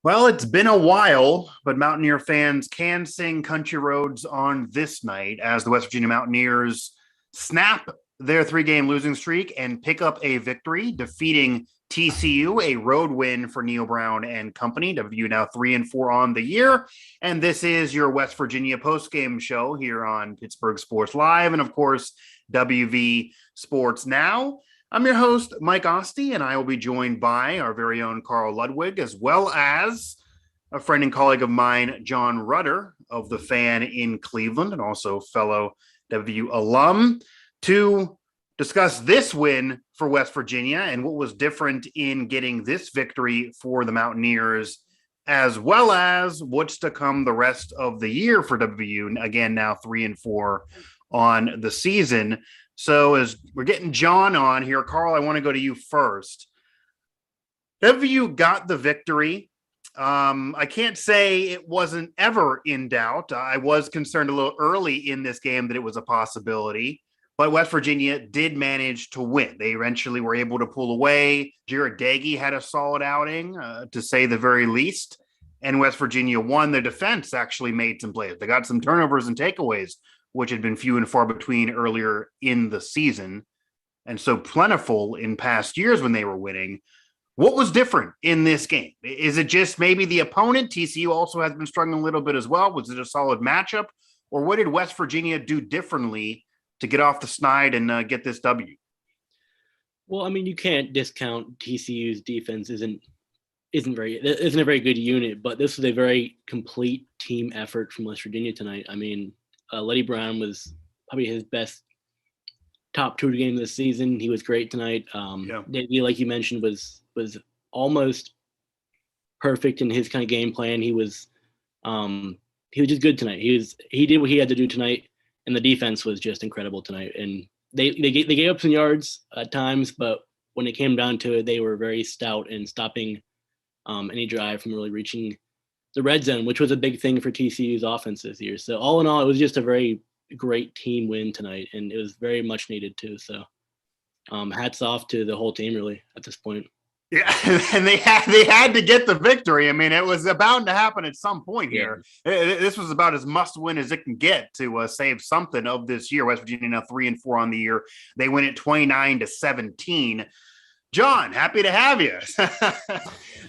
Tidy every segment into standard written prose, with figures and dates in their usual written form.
Well, it's been a while, but Mountaineer fans can sing country roads on this night as the West Virginia Mountaineers snap their three-game losing streak and pick up a victory, defeating TCU, a road win for Neil Brown and company. WVU now 3-4 on the year. And this is your West Virginia postgame show here on Pittsburgh Sports Live. And of course, WV Sports Now. I'm your host, Mike Asti, and I will be joined by our very own Karl Ludwig, as well as a friend and colleague of mine, Jon Rudder of The Fan in Cleveland, and also fellow WVU alum, to discuss this win for West Virginia and what was different in getting this victory for the Mountaineers, as well as what's to come the rest of the year for WVU. Again, now 3-4 on the season. So as we're getting Jon on here, Karl, I want to go to you first. WVU got the victory. I can't say it wasn't ever in doubt. I was concerned a little early in this game that it was a possibility, but West Virginia did manage to win. They eventually were able to pull away. Jarret Doege had a solid outing, to say the very least, and West Virginia won. Their defense actually made some plays. They got some turnovers and takeaways, which had been few and far between earlier in the season, and so plentiful in past years when they were winning. What was different in this game? Is it just maybe the opponent? TCU also has been struggling a little bit as well. Was it a solid matchup? Or what did West Virginia do differently to get off the snide and get this W? Well, I mean, you can't discount TCU's defense isn't a very good unit, but this was a very complete team effort from West Virginia tonight. I mean, Leddie Brown was probably his best top two game this season. He was great tonight. Doege, like you mentioned, was almost perfect in his kind of game plan. He was just good tonight. He did what he had to do tonight, and the defense was just incredible tonight. And they gave up some yards at times, but when it came down to it, they were very stout in stopping any drive from really reaching the red zone, which was a big thing for TCU's offense this year. So all in all, it was just a very great team win tonight, and it was very much needed too. So hats off to the whole team really at this point. Yeah, and they had to get the victory. I mean, it was bound to happen at some point here. This was about as must win as it can get to save something of this year. West Virginia now 3-4 on the year. They win it 29-17. Jon, happy to have you.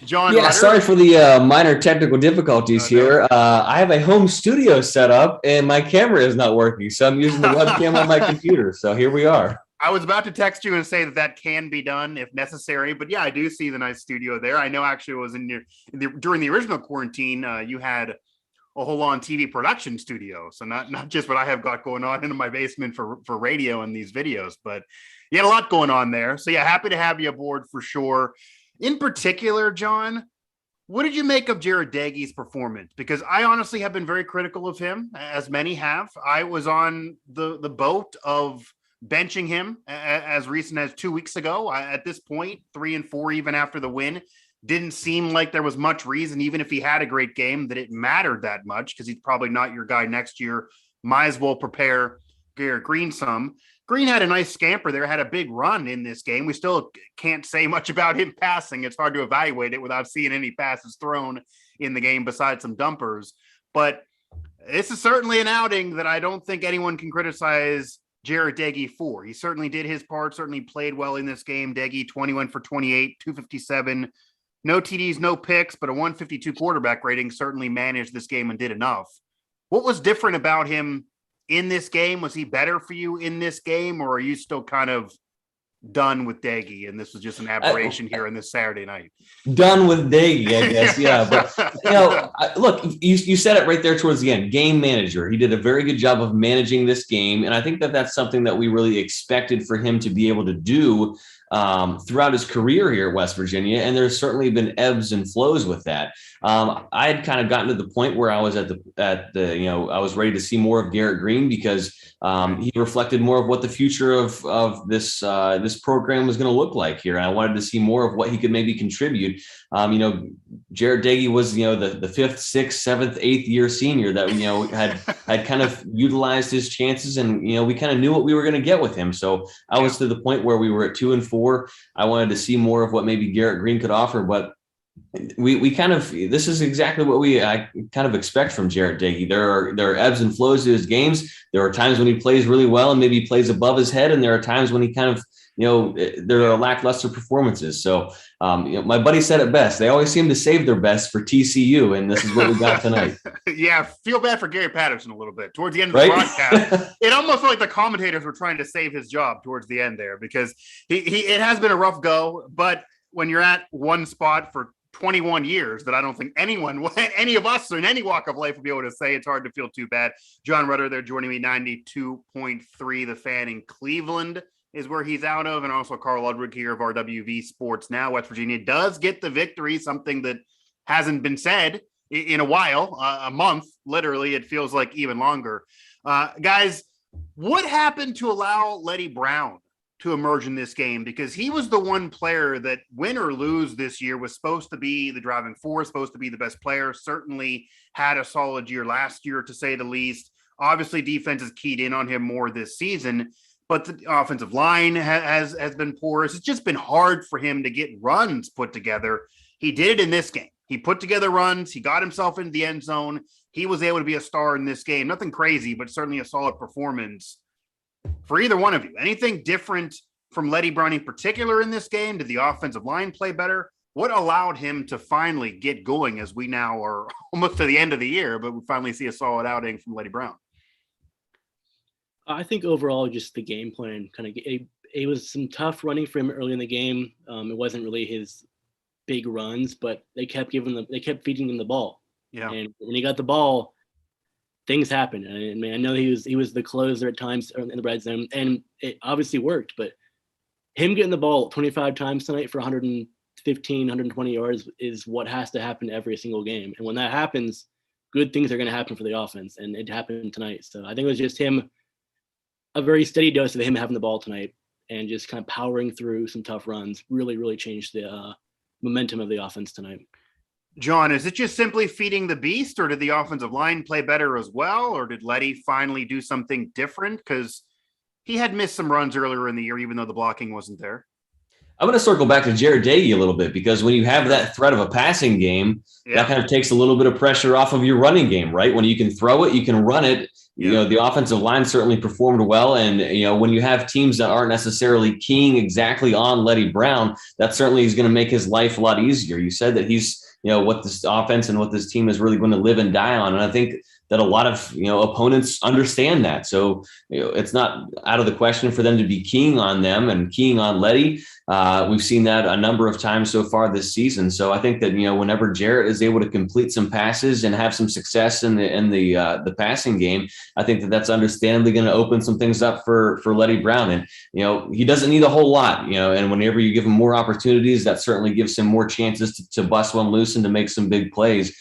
Jon Rudder. Sorry for the minor technical difficulties here. I have a home studio set up and my camera is not working, so I'm using the webcam on my computer. So here we are. I was about to text you and say that can be done if necessary, but yeah, I do see the nice studio there. I know actually it was during the original quarantine, you had a whole on TV production studio. So not just what I have got going on in my basement for radio and these videos, but you had a lot going on there. So yeah, happy to have you aboard for sure. In particular, Jon, what did you make of Jarret Doege's performance? Because I honestly have been very critical of him, as many have. I was on the boat of benching him as recent as 2 weeks ago. At this point, 3-4, even after the win, didn't seem like there was much reason, even if he had a great game, that it mattered that much, because he's probably not your guy next year. Might as well prepare Garrett Green some. Green had a nice scamper there, had a big run in this game. We still can't say much about him passing. It's hard to evaluate it without seeing any passes thrown in the game besides some dumpers. But this is certainly an outing that I don't think anyone can criticize Jarret Doege for. He certainly did his part, certainly played well in this game. Doege, 21 for 28, 257. No TDs, no picks, but a 152 quarterback rating, certainly managed this game and did enough. What was different about him in this game? Was he better for you in this game, or are you still kind of done with Doege and this was just an aberration here on this Saturday night? Done with Doege, I guess. Yeah. But, look, you said it right there towards the end. Game manager. He did a very good job of managing this game. And I think that that's something that we really expected for him to be able to do throughout his career here at West Virginia. And there's certainly been ebbs and flows with that. I had kind of gotten to the point where I was I was ready to see more of Garrett Green, because he reflected more of what the future of this program was going to look like here. And I wanted to see more of what he could maybe contribute. Jarret Doege was, the fifth, sixth, seventh, eighth year senior that, had kind of utilized his chances, and, we kind of knew what we were going to get with him. So I was to the point where we were at 2-4. I wanted to see more of what maybe Garrett Green could offer, but we kind of, this is exactly what I kind of expect from Jarret Doege. There are ebbs and flows to his games. There are times when he plays really well and maybe he plays above his head, and there are times when he kind of, there are lackluster performances. So my buddy said it best. They always seem to save their best for TCU, and this is what we got tonight. Yeah, feel bad for Gary Patterson a little bit towards the end of the broadcast. It almost felt like the commentators were trying to save his job towards the end there, because it has been a rough go. But when you're at one spot for 21 years, that I don't think any of us in any walk of life will be able to say, it's hard to feel too bad. Jon Rudder there joining me, 92.3 The Fan in Cleveland is where he's out of, and also Karl Ludwig here of our WVU Sports Now. West Virginia does get the victory, something that hasn't been said in a while, a month, literally. It feels like even longer. Guys, what happened to allow Leddie Brown to emerge in this game? Because he was the one player that, win or lose this year, was supposed to be the driving force, supposed to be the best player, certainly had a solid year last year, to say the least. Obviously, defense has keyed in on him more this season, but the offensive line has been porous. It's just been hard for him to get runs put together. He did it in this game. He put together runs. He got himself into the end zone. He was able to be a star in this game. Nothing crazy, but certainly a solid performance for either one of you. Anything different from Leddie Brown in particular in this game? Did the offensive line play better? What allowed him to finally get going, as we now are almost to the end of the year, but we finally see a solid outing from Leddie Brown? I think overall, just the game plan kind of, it was some tough running for him early in the game. It wasn't really his big runs, but they kept feeding him the ball. Yeah. And when he got the ball, things happened. I mean, I know he was the closer at times in the red zone, and it obviously worked, but him getting the ball 25 times tonight for 115, 120 yards is what has to happen every single game. And when that happens, good things are going to happen for the offense. And it happened tonight. So I think it was just him, a very steady dose of him having the ball tonight and just kind of powering through some tough runs really, really changed the momentum of the offense tonight. Jon, is it just simply feeding the beast, or did the offensive line play better as well? Or did Leddie finally do something different? Because he had missed some runs earlier in the year, even though the blocking wasn't there. I'm going to circle back to Jarret Doege a little bit, because when you have that threat of a passing game, that kind of takes a little bit of pressure off of your running game, right? When you can throw it, you can run it. The offensive line certainly performed well. And, when you have teams that aren't necessarily keying exactly on Leddie Brown, that certainly is going to make his life a lot easier. You said that he's, what this offense and what this team is really going to live and die on. And I think that a lot of, opponents understand that. So, it's not out of the question for them to be keying on them and keying on Leddie. We've seen that a number of times so far this season. So I think that, whenever Jarret is able to complete some passes and have some success in the passing game, I think that that's understandably going to open some things up for Leddie Brown. And, he doesn't need a whole lot, and whenever you give him more opportunities, that certainly gives him more chances to bust one loose and to make some big plays.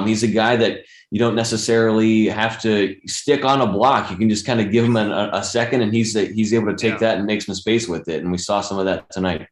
He's a guy that you don't necessarily have to stick on a block. You can just kind of give him a second, and he's able to take that and make some space with it. And we saw some of that tonight.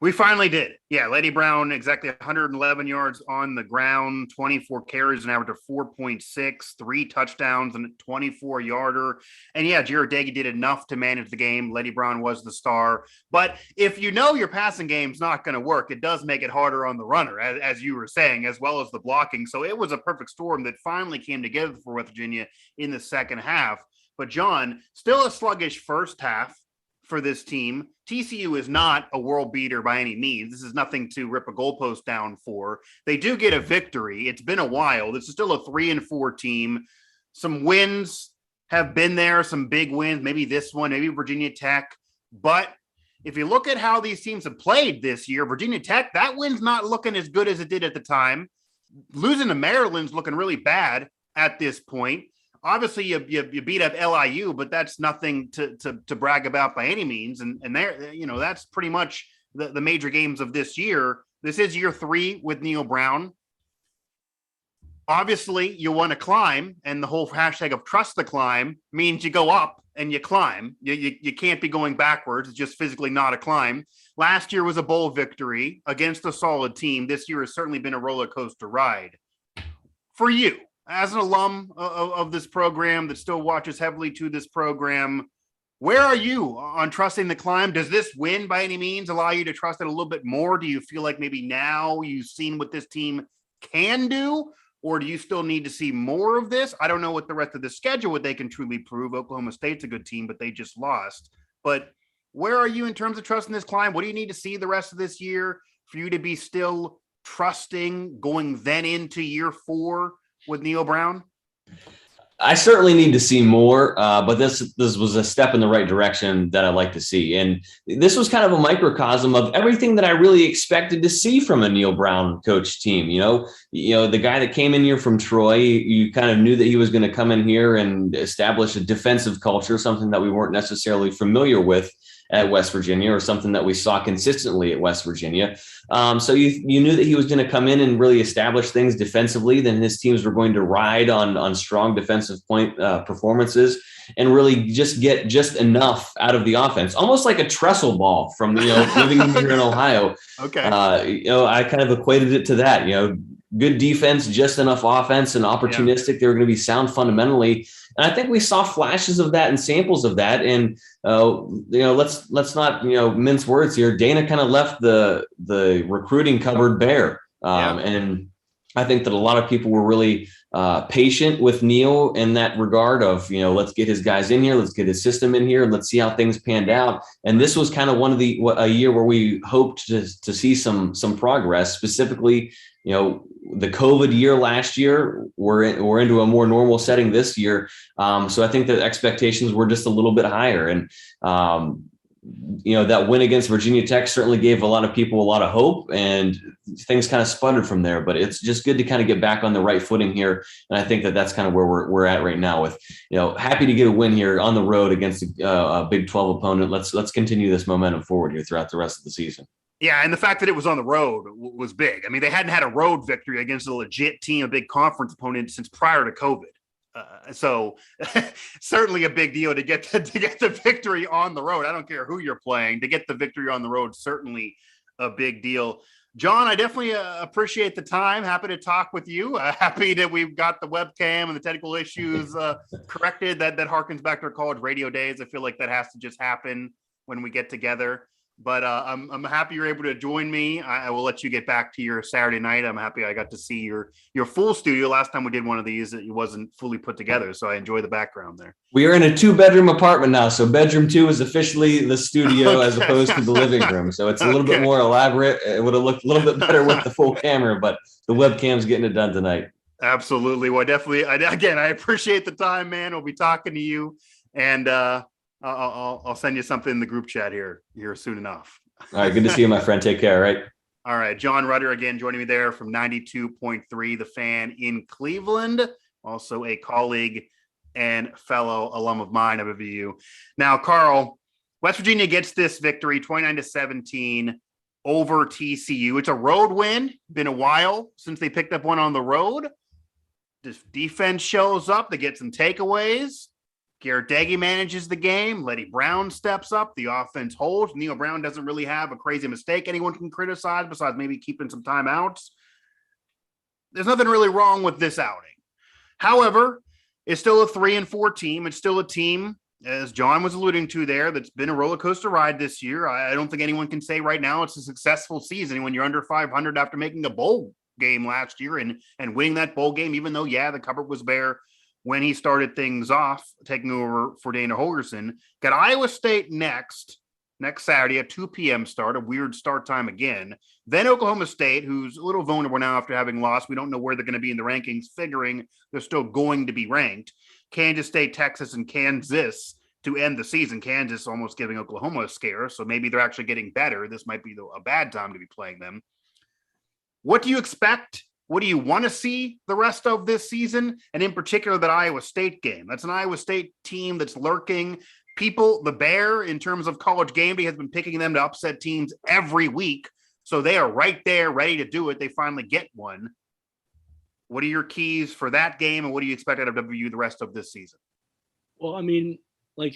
We finally did. Yeah, Leddie Brown, exactly 111 yards on the ground, 24 carries, an average of 4.6, 3 touchdowns, and a 24-yarder. And yeah, Jarret Doege did enough to manage the game. Leddie Brown was the star. But if your passing game's not going to work, it does make it harder on the runner, as you were saying, as well as the blocking. So it was a perfect storm that finally came together for West Virginia in the second half. But Jon, still a sluggish first half for this team. TCU is not a world beater by any means. This is nothing to rip a goalpost down for. They do get a victory. It's been a while. This is still a 3-4 team. Some wins have been there, some big wins, maybe this one, maybe Virginia Tech. But if you look at how these teams have played this year, Virginia Tech, that win's not looking as good as it did at the time. Losing to Maryland's looking really bad at this point. Obviously, you beat up LIU, but that's nothing to brag about by any means. And there, that's pretty much the major games of this year. This is year 3 with Neil Brown. Obviously, you want to climb, and the whole hashtag of trust the climb means you go up and you climb. You can't be going backwards. It's just physically not a climb. Last year was a bowl victory against a solid team. This year has certainly been a roller coaster ride. For you, as an alum of this program that still watches heavily to this program, Where are you on trusting the climb? Does this win by any means allow you to trust it a little bit more? Do you feel like maybe now you've seen what this team can do, or do you still need to see more of this? I don't know what the rest of the schedule, what they can truly prove. Oklahoma State's a good team, but they just lost. But where are you in terms of trusting this climb? What do you need to see the rest of this year for you to be still trusting going then into year 4 with Neil Brown? I certainly need to see more, but this was a step in the right direction that I'd like to see. And this was kind of a microcosm of everything that I really expected to see from a Neil Brown coach team. The guy that came in here from Troy, you kind of knew that he was going to come in here and establish a defensive culture, something that we weren't necessarily familiar with at West Virginia, or something that we saw consistently at West Virginia. So you knew that he was going to come in and really establish things defensively. Then his teams were going to ride on strong defensive point performances and really just get just enough out of the offense, almost like a trestle ball from living here in Ohio. Okay. I kind of equated it to that. Good defense, just enough offense, and opportunistic. Yeah. They were going to be sound fundamentally. And I think we saw flashes of that and samples of that. And, let's not, mince words here. Dana kind of left the recruiting cupboard bare. And I think that a lot of people were really patient with Neil in that regard of, let's get his guys in here. Let's get his system in here. Let's see how things panned out. And this was kind of a year where we hoped to see some progress, specifically, the COVID year last year. We're into a more normal setting this year. So I think that expectations were just a little bit higher. And, that win against Virginia Tech certainly gave a lot of people a lot of hope, and things kind of sputtered from there. But it's just good to kind of get back on the right footing here. And I think that that's kind of where we're at right now with, happy to get a win here on the road against a Big 12 opponent. Let's continue this momentum forward here throughout the rest of the season. Yeah, and the fact that it was on the road was big. I mean, they hadn't had a road victory against a legit team, a big conference opponent, since prior to COVID. So certainly a big deal to get the victory on the road. I don't care who you're playing. To get the victory on the road, certainly a big deal. John, I definitely appreciate the time. Happy to talk with you. Happy that we've got the webcam and the technical issues corrected. That harkens back to our college radio days. I feel like that has to just happen when we get together. But I'm happy you're able to join me. I will let you get back to your Saturday night. I'm happy I got to see your full studio. Last time we did one of these, it wasn't fully put together, so I enjoy the background there. We are in a 2-bedroom apartment now, so bedroom 2 is officially the studio as opposed to the living room. So it's a little bit more elaborate. It would have looked a little bit better with the full camera, but the webcam's getting it done tonight. Absolutely. Well, definitely. I appreciate the time, man. We'll be talking to you, and I'll send you something in the group chat here soon enough. All right. Good to see you, my friend. Take care. Right. All right. Jon Rudder again joining me there from 92.3 The Fan in Cleveland. Also a colleague and fellow alum of mine at WVU. Now, Karl, West Virginia gets this victory 29-17 over TCU. It's a road win. Been a while since they picked up one on the road. This defense shows up. They get some takeaways. Garrett Deggy manages the game. Leddie Brown steps up. The offense holds. Neil Brown doesn't really have a crazy mistake anyone can criticize besides maybe keeping some timeouts. There's nothing really wrong with this outing. However, it's still a 3-4 team. It's still a team, as John was alluding to there, that's been a roller coaster ride this year. I don't think anyone can say right now it's a successful season when you're under 500 after making a bowl game last year and winning that bowl game, even though, the cupboard was bare when he started things off, taking over for Dana Holgorsen. Got Iowa State next Saturday at 2 p.m. start, a weird start time again. Then Oklahoma State, who's a little vulnerable now after having lost. We don't know where they're going to be in the rankings, figuring they're still going to be ranked. Kansas State, Texas, and Kansas to end the season. Kansas almost giving Oklahoma a scare, so maybe they're actually getting better. This might be a bad time to be playing them. What do you expect? What do you want to see the rest of this season? And in particular, that Iowa State game. That's an Iowa State team that's lurking. People, the Bear, in terms of college game day, has been picking them to upset teams every week. So they are right there, ready to do it. They finally get one. What are your keys for that game, and what do you expect out of WVU the rest of this season? Well, I mean, like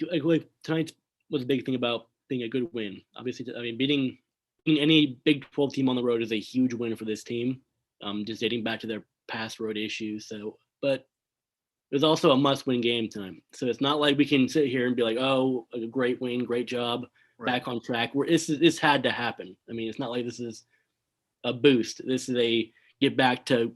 tonight was a big thing about being a good win. Obviously, beating any Big 12 team on the road is a huge win for this team. Just dating back to their past road issues. So, but It was also a must-win game tonight. So it's not like we can sit here and be like, oh, a great win, great job, back on track. This had to happen. I mean, it's not like this is a boost. This is a get back to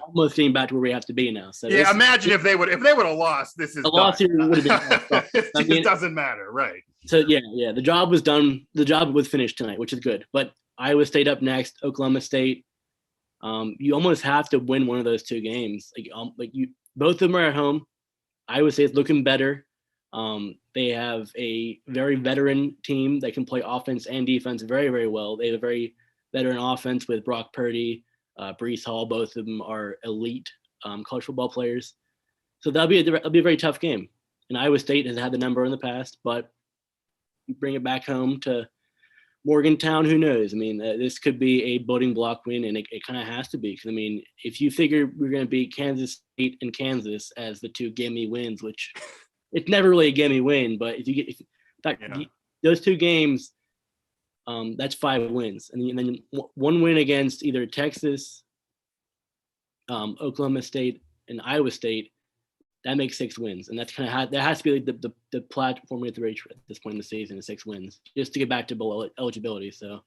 almost getting back to where we have to be now. So imagine if they would have lost. This is a loss here would have been. It just doesn't matter, right? So yeah, the job was done. The job was finished tonight, which is good. But Iowa State up next, Oklahoma State. You almost have to win one of those two games. Both of them are at home. Iowa State's looking better. They have a very veteran team that can play offense and defense very, very well. They have a very veteran offense with Brock Purdy, Breece Hall. Both of them are elite college football players. So that'll be a very tough game. And Iowa State has had the number in the past, but you bring it back home to Morgantown, who knows? I mean, this could be a building block win, and it kind of has to be. Because, I mean, if you figure we're going to beat Kansas State and Kansas as the two gimme wins, which it's never really a gimme win, but if you get those two games, that's 5 wins. And then one win against either Texas, Oklahoma State, and Iowa State, that makes 6 wins. And that's kind of that has to be like the platform we have to reach at this point in the season, is 6 wins, just to get back to bowl eligibility. So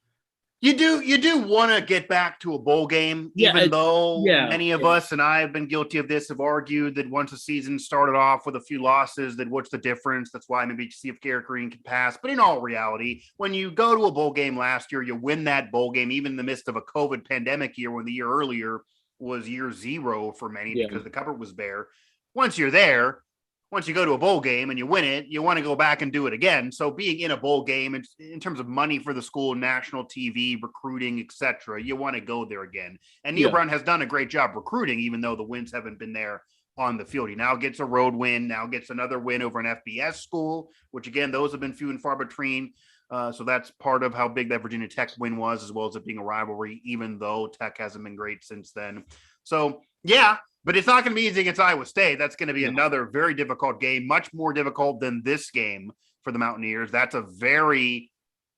you do want to get back to a bowl game, even though many of us, and I have been guilty of this, have argued that once a season started off with a few losses, that what's the difference? That's why maybe see if Garrett Green can pass. But in all reality, when you go to a bowl game last year, you win that bowl game, even in the midst of a COVID pandemic year, when the year earlier was year 0 for many because the cupboard was bare. Once you're there, once you go to a bowl game and you win it, you want to go back and do it again. So being in a bowl game, in terms of money for the school, national TV, recruiting, etc., you want to go there again. And Neil Brown has done a great job recruiting, even though the wins haven't been there on the field. He now gets a road win, now gets another win over an FBS school, which, again, those have been few and far between. So that's part of how big that Virginia Tech win was, as well as it being a rivalry, even though Tech hasn't been great since then. So, but it's not going to be easy against Iowa State. That's going to be another very difficult game, much more difficult than this game for the Mountaineers. That's a very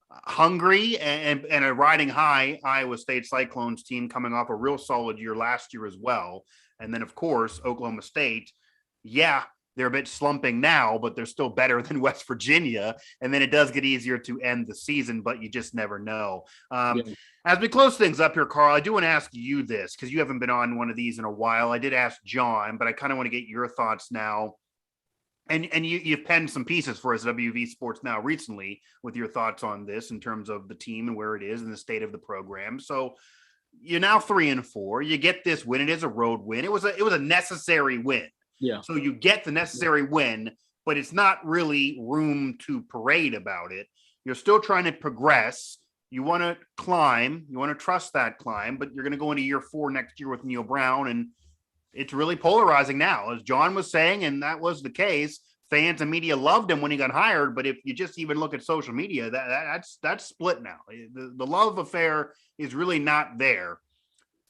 hungry and a riding high Iowa State Cyclones team coming off a real solid year last year as well. And then, of course, Oklahoma State, they're a bit slumping now, but they're still better than West Virginia. And then it does get easier to end the season, but you just never know. As we close things up here, Karl, I do want to ask you this, because you haven't been on one of these in a while. I did ask John, but I kind of want to get your thoughts now. And you've penned some pieces for us at WVU Sports now recently with your thoughts on this in terms of the team and where it is and the state of the program. So you're now 3-4. You get this win. It is a road win. It was a necessary win. Yeah. So you get the necessary win, but it's not really room to parade about it. You're still trying to progress. You want to climb. You want to trust that climb, but you're going to go into year 4 next year with Neil Brown, and it's really polarizing now. As John was saying, and that was the case, fans and media loved him when he got hired, but if you just even look at social media, that's split now. The love affair is really not there.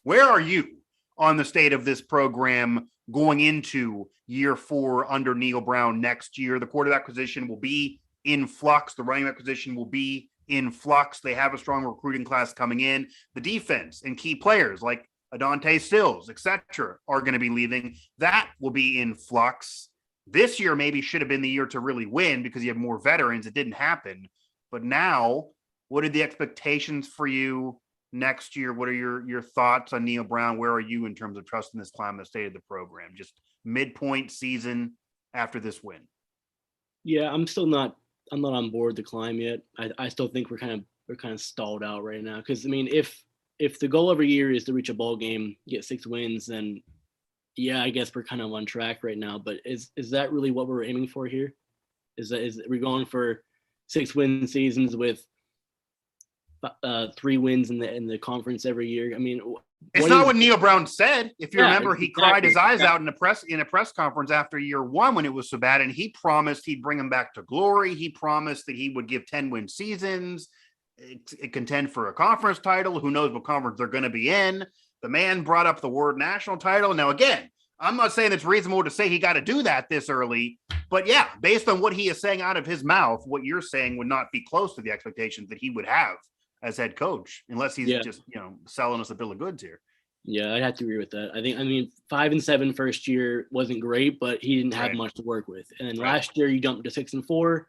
Where are you on the state of this program going into year 4 under Neil Brown next year? The quarterback position will be in flux. The running back position will be in flux. They have a strong recruiting class coming in. The defense and key players like Adontae Stills, etc., are going to be leaving. That will be in flux. This year maybe should have been the year to really win because you have more veterans. It didn't happen. But now, what are the expectations for you next year? What are your thoughts on Neil Brown? Where are you in terms of trusting this climb, the state of the program? Just midpoint season after this win. Yeah, I'm not on board the climb yet. I still think we're kind of stalled out right now. Because I mean, if the goal every year is to reach a bowl game, get 6 wins, then I guess we're kind of on track right now. But is that really what we're aiming for here? Is we going for 6-win seasons with 3 wins in the conference every year? I mean, it's not what Neil Brown said. If you remember, he cried his eyes out in a press conference after year 1 when it was so bad, and he promised he'd bring him back to glory. He promised that he would give 10-win seasons, contend for a conference title. Who knows what conference they're going to be in? The man brought up the word national title. Now, again, I'm not saying it's reasonable to say he got to do that this early, but based on what he is saying out of his mouth, what you're saying would not be close to the expectations that he would have as head coach, unless he's just, selling us a bill of goods here. Yeah, I'd have to agree with that. I mean, 5-7 first year wasn't great, but he didn't have Right. much to work with. And then Right. last year you jumped to 6-4.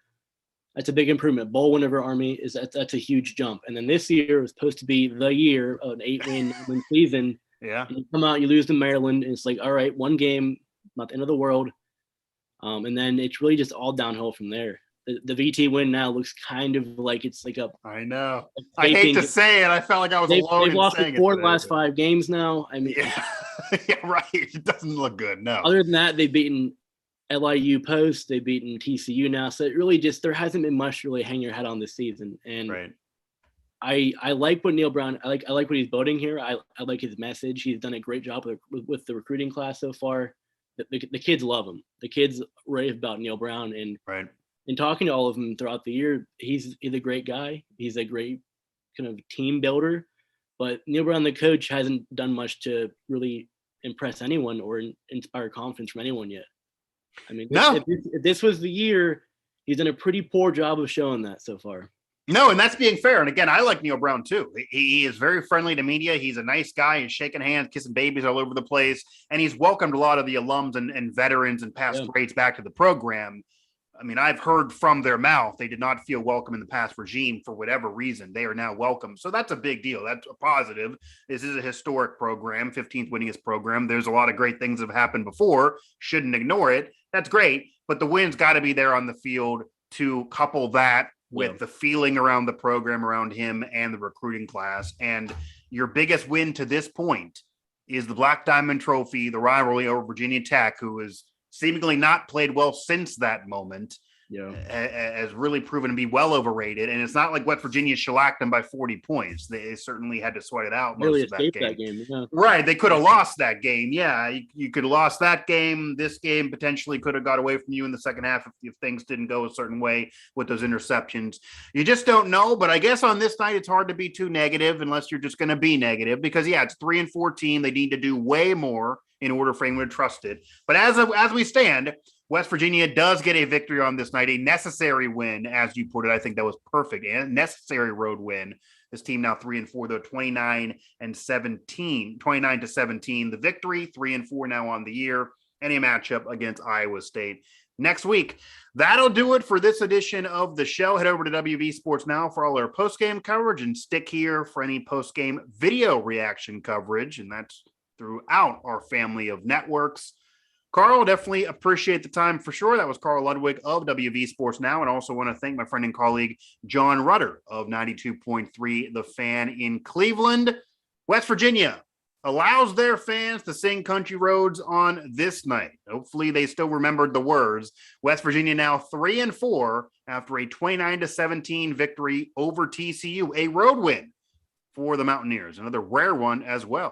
That's a big improvement. Bowl win over Army that's a huge jump. And then this year was supposed to be the year of an 8-win season. Yeah. And you come out, you lose to Maryland, and it's like, all right, one game, not the end of the world. And then it's really just all downhill from there. The VT win now looks kind of like it's like a. I know. I hate to say it. I felt like I was alone. They've lost saying 4 of the last 5 games now. I mean, yeah, yeah, right. It doesn't look good. No. Other than that, they've beaten LIU Post. They've beaten TCU now. So it really just there hasn't been much to really hang your head on this season. And right. I like what Neil Brown. I like what he's building here. I like his message. He's done a great job with the recruiting class so far. The kids love him. The kids rave about Neil Brown, and right. In talking to all of them throughout the year, he's a great guy. He's a great kind of team builder. But Neil Brown, the coach, hasn't done much to really impress anyone or inspire confidence from anyone yet. I mean, if this was the year, he's done a pretty poor job of showing that so far. No, and that's being fair. And again, I like Neil Brown too. He is very friendly to media. He's a nice guy. He's shaking hands, kissing babies all over the place. And he's welcomed a lot of the alums and veterans and past greats back to the program. I mean, I've heard from their mouth they did not feel welcome in the past regime for whatever reason. They are now welcome. So that's a big deal. That's a positive. This is a historic program, 15th winningest program. There's a lot of great things that have happened before. Shouldn't ignore it. That's great. But the win's got to be there on the field to couple that with the feeling around the program, around him and the recruiting class. And your biggest win to this point is the Black Diamond Trophy, the rivalry over Virginia Tech, who is seemingly not played well since that moment, has really proven to be well overrated. And it's not like West Virginia shellacked them by 40 points. They certainly had to sweat it out most of that game. Right. They could have lost that game. Yeah, you could have lost that game. This game potentially could have got away from you in the second half if things didn't go a certain way with those interceptions. You just don't know. But I guess on this night, it's hard to be too negative unless you're just going to be negative because, it's 3-14. They need to do way more in order for anyone to trust it. But as we stand, West Virginia does get a victory on this night, a necessary win, as you put it. I think that was perfect. And necessary road win. This team now 3-4, though 29-17. The victory, 3-4 now on the year. Any matchup against Iowa State next week. That'll do it for this edition of the show. Head over to WV Sports now for all our postgame coverage and stick here for any postgame video reaction coverage. And that's throughout our family of networks. Karl, definitely appreciate the time for sure. That was Karl Ludwig of WV Sports Now, and also want to thank my friend and colleague Jon Rudder of 92.3 The Fan in Cleveland. West Virginia allows their fans to sing Country Roads on this night. Hopefully they still remembered the words. West Virginia now 3-4 after a 29-17 victory over TCU, a road win for the Mountaineers, another rare one as well.